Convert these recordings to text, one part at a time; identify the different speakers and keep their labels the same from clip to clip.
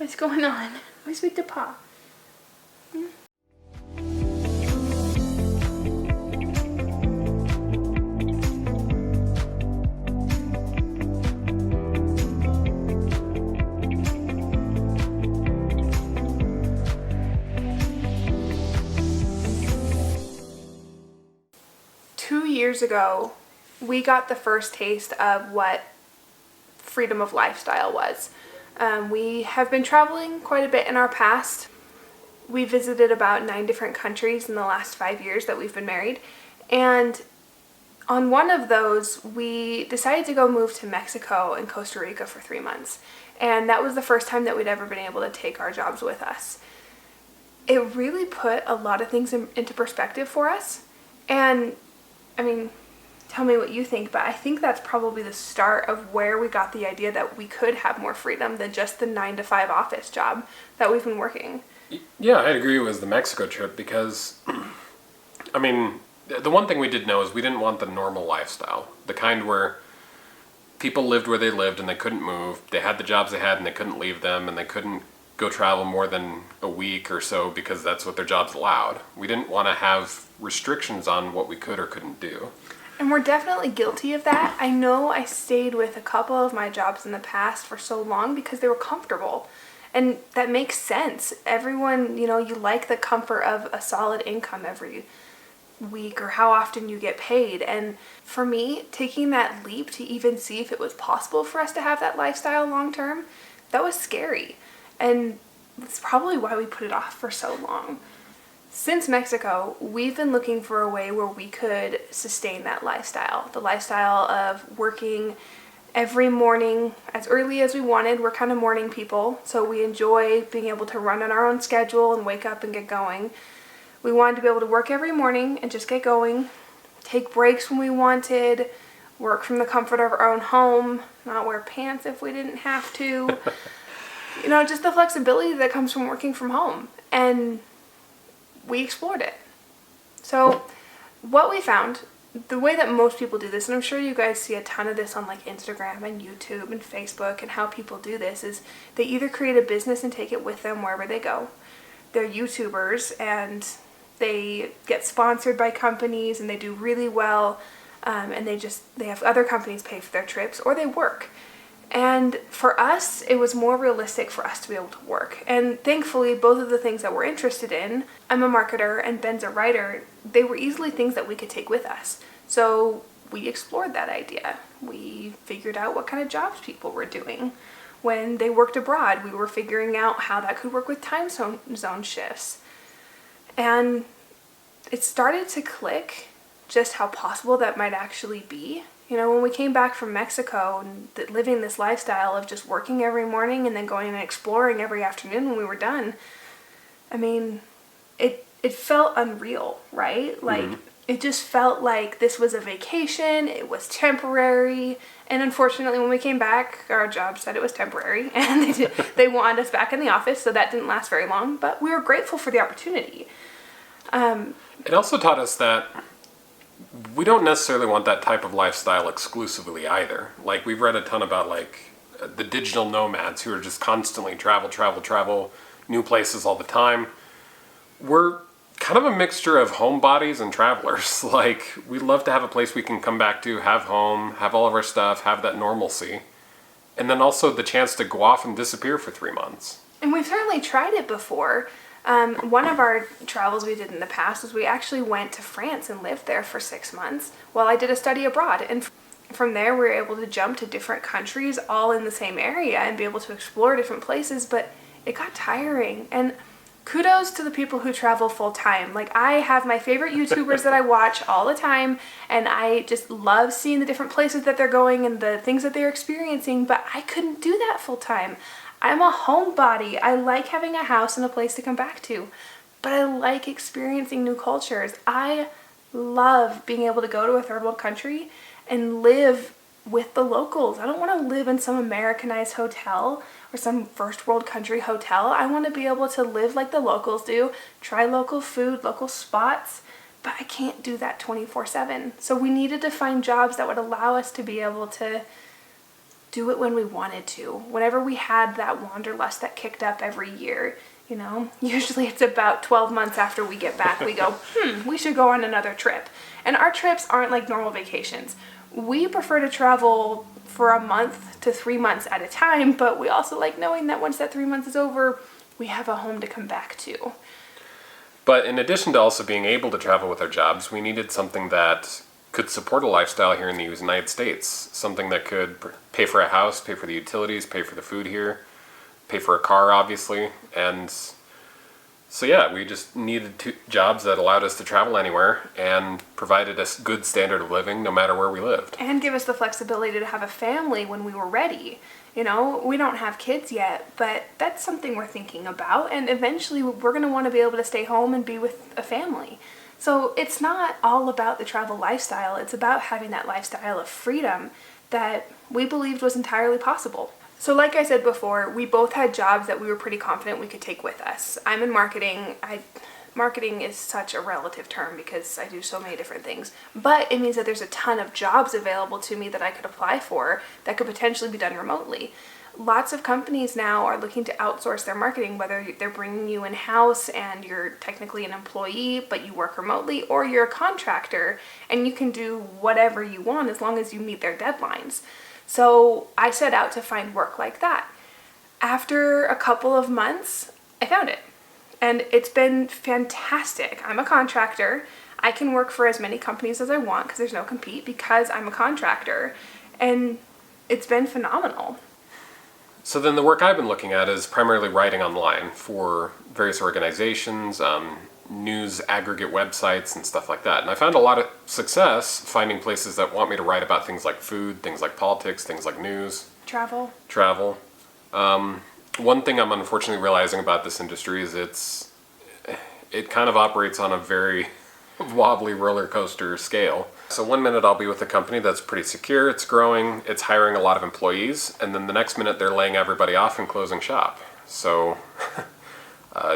Speaker 1: What's going on? Why speak to Pa? Hmm? 2 years ago, we got the first taste of what freedom of lifestyle was. We have been traveling quite a bit in our past. We visited about 9 different countries in the last 5 years that we've been married. And on one of those, we decided to go move to Mexico and Costa Rica for 3 months. And that was the first time that we'd ever been able to take our jobs with us. It really put a lot of things into perspective for us. And I mean, tell me what you think, but I think that's probably the start of where we got the idea that we could have more freedom than just the 9-to-5 office job that we've been working.
Speaker 2: Yeah, I'd agree it was the Mexico trip because, I mean, the one thing we did know is we didn't want the normal lifestyle. The kind where people lived where they lived and they couldn't move. They had the jobs they had and they couldn't leave them, and they couldn't go travel more than a week or so because that's what their jobs allowed. We didn't want to have restrictions on what we could or couldn't do.
Speaker 1: And we're definitely guilty of that. I know I stayed with a couple of my jobs in the past for so long because they were comfortable. And that makes sense. Everyone, you like the comfort of a solid income every week or how often you get paid. And for me, taking that leap to even see if it was possible for us to have that lifestyle long term, that was scary. And that's probably why we put it off for so long. Since Mexico, we've been looking for a way where we could sustain that lifestyle. The lifestyle of working every morning as early as we wanted. We're kind of morning people, so we enjoy being able to run on our own schedule and wake up and get going. We wanted to be able to work every morning and just get going, take breaks when we wanted, work from the comfort of our own home, not wear pants if we didn't have to. Just the flexibility that comes from working from home. And we explored it. So what we found, the way that most people do this, and I'm sure you guys see a ton of this on like Instagram and YouTube and Facebook and how people do this, is they either create a business and take it with them wherever they go. They're YouTubers and they get sponsored by companies and they do really well, and they have other companies pay for their trips, or they work. And for us, it was more realistic for us to be able to work. And thankfully, both of the things that we're interested in, I'm a marketer and Ben's a writer, they were easily things that we could take with us. So we explored that idea. We figured out what kind of jobs people were doing. When they worked abroad, we were figuring out how that could work with time zone shifts. And it started to click just how possible that might actually be. When we came back from Mexico and living this lifestyle of just working every morning and then going and exploring every afternoon when we were done, I mean, it felt unreal, right? Like, It just felt like this was a vacation, it was temporary, and unfortunately when we came back, our job said it was temporary, and they wanted us back in the office, so that didn't last very long, but we were grateful for the opportunity.
Speaker 2: It also taught us that we don't necessarily want that type of lifestyle exclusively either. Like, we've read a ton about the digital nomads who are just constantly travel, new places all the time. We're kind of a mixture of homebodies and travelers. Like, we love to have a place we can come back to, have home, have all of our stuff, have that normalcy. And then also the chance to go off and disappear for 3 months.
Speaker 1: And we've certainly tried it before. One of our travels we did in the past was we actually went to France and lived there for 6 months while I did a study abroad. And from there we were able to jump to different countries all in the same area and be able to explore different places, but it got tiring. And kudos to the people who travel full time. Like, I have my favorite YouTubers that I watch all the time, and I just love seeing the different places that they're going and the things that they're experiencing, but I couldn't do that full time. I'm a homebody. I like having a house and a place to come back to, but I like experiencing new cultures. I love being able to go to a third world country and live with the locals. I don't want to live in some Americanized hotel or some first world country hotel. I want to be able to live like the locals do, try local food, local spots, but I can't do that 24/7. So we needed to find jobs that would allow us to be able to do it when we wanted to. Whenever we had that wanderlust that kicked up every year, usually it's about 12 months after we get back, we go, we should go on another trip. And our trips aren't like normal vacations. We prefer to travel for a month to 3 months at a time, but we also like knowing that once that 3 months is over, we have a home to come back to.
Speaker 2: But in addition to also being able to travel with our jobs, we needed something that could support a lifestyle here in the United States. Something that could pay for a house, pay for the utilities, pay for the food here, pay for a car, obviously. And so yeah, we just needed jobs that allowed us to travel anywhere and provided us good standard of living no matter where we lived.
Speaker 1: And give us the flexibility to have a family when we were ready. We don't have kids yet, but that's something we're thinking about. And eventually we're going to want to be able to stay home and be with a family. So it's not all about the travel lifestyle. It's about having that lifestyle of freedom that we believed was entirely possible. So like I said before, we both had jobs that we were pretty confident we could take with us. I'm in marketing. Marketing is such a relative term because I do so many different things. But it means that there's a ton of jobs available to me that I could apply for that could potentially be done remotely. Lots of companies now are looking to outsource their marketing, whether they're bringing you in-house and you're technically an employee, but you work remotely, or you're a contractor and you can do whatever you want as long as you meet their deadlines. So I set out to find work like that. After a couple of months, I found it. And it's been fantastic. I'm a contractor. I can work for as many companies as I want because there's no compete because I'm a contractor. And it's been phenomenal.
Speaker 2: So then the work I've been looking at is primarily writing online for various organizations, news aggregate websites and stuff like that. And I found a lot of success finding places that want me to write about things like food, things like politics, things like news.
Speaker 1: Travel.
Speaker 2: One thing I'm unfortunately realizing about this industry is it kind of operates on a very wobbly roller coaster scale. So one minute I'll be with a company that's pretty secure, it's growing, it's hiring a lot of employees, and then the next minute they're laying everybody off and closing shop. So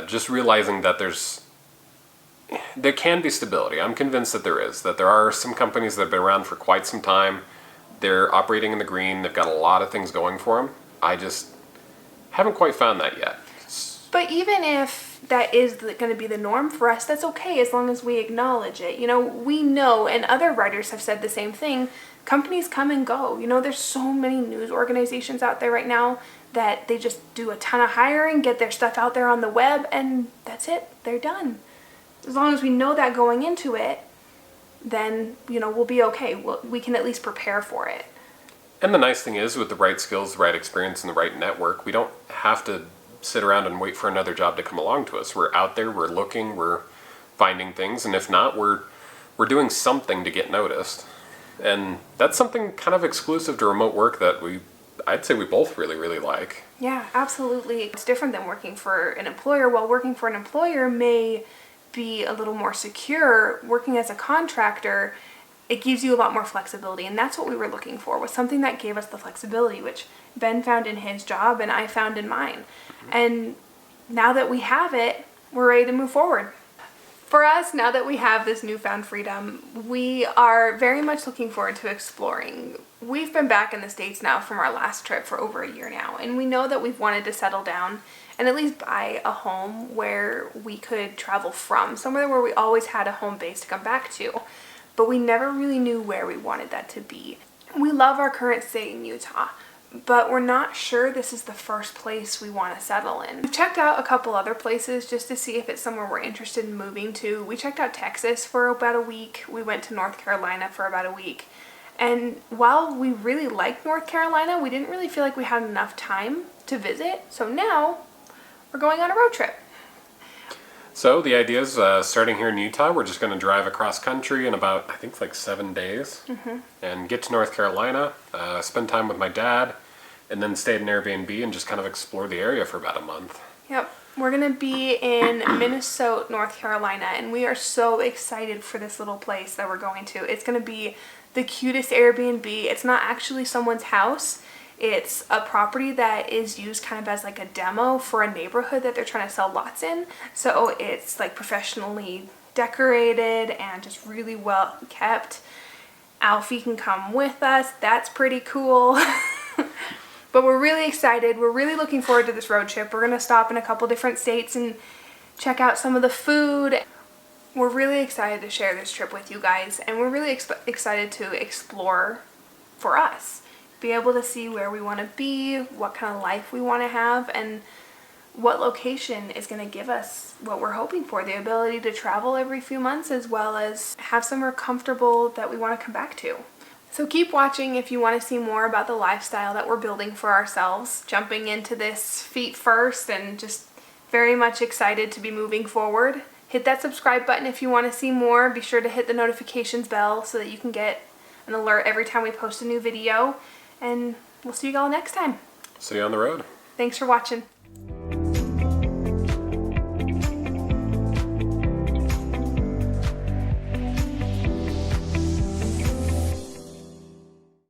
Speaker 2: just realizing that there can be stability. I'm convinced that there is, that there are some companies that have been around for quite some time. They're operating in the green, they've got a lot of things going for them. I just haven't quite found that yet.
Speaker 1: But even if that is going to be the norm for us, that's okay as long as we acknowledge it. We know, and other writers have said the same thing, companies come and go. There's so many news organizations out there right now that they just do a ton of hiring, get their stuff out there on the web, and that's it. They're done. As long as we know that going into it, then, we'll be okay. We can at least prepare for it.
Speaker 2: And the nice thing is, with the right skills, the right experience, and the right network, we don't have to sit around and wait for another job to come along to us. We're out there, we're looking, we're finding things, and if not, we're doing something to get noticed. And that's something kind of exclusive to remote work that I'd say we both really, really like.
Speaker 1: Yeah, absolutely. It's different than working for an employer. While working for an employer may be a little more secure, working as a contractor, it gives you a lot more flexibility, and that's what we were looking for, was something that gave us the flexibility, which Ben found in his job and I found in mine. And now that we have it, we're ready to move forward. For us, now that we have this newfound freedom, we are very much looking forward to exploring. We've been back in the States now from our last trip for over a year now, and we know that we've wanted to settle down and at least buy a home where we could travel from, somewhere where we always had a home base to come back to. But we never really knew where we wanted that to be. We love our current stay in Utah, but we're not sure this is the first place we want to settle in. We've checked out a couple other places just to see if it's somewhere we're interested in moving to. We checked out Texas for about a week. We went to North Carolina for about a week. And while we really liked North Carolina, we didn't really feel like we had enough time to visit. So now we're going on a road trip.
Speaker 2: So the idea is starting here in Utah, we're just going to drive across country in about, I think, like 7 days and get to North Carolina, spend time with my dad, and then stay at an Airbnb and just kind of explore the area for about a month.
Speaker 1: Yep. We're going to be in Minnesota, North Carolina, and we are so excited for this little place that we're going to. It's going to be the cutest Airbnb. It's not actually someone's house. It's a property that is used kind of as like a demo for a neighborhood that they're trying to sell lots in. So it's like professionally decorated and just really well kept. Alfie can come with us. That's pretty cool. But we're really excited. We're really looking forward to this road trip. We're going to stop in a couple different states and check out some of the food. We're really excited to share this trip with you guys, and we're really excited to explore for us. Be able to see where we want to be, what kind of life we want to have, and what location is going to give us what we're hoping for, the ability to travel every few months as well as have somewhere comfortable that we want to come back to. So keep watching if you want to see more about the lifestyle that we're building for ourselves, jumping into this feet first and just very much excited to be moving forward. Hit that subscribe button if you want to see more. Be sure to hit the notifications bell so that you can get an alert every time we post a new video. And we'll see you all next time.
Speaker 2: See you on the road.
Speaker 1: Thanks for watching.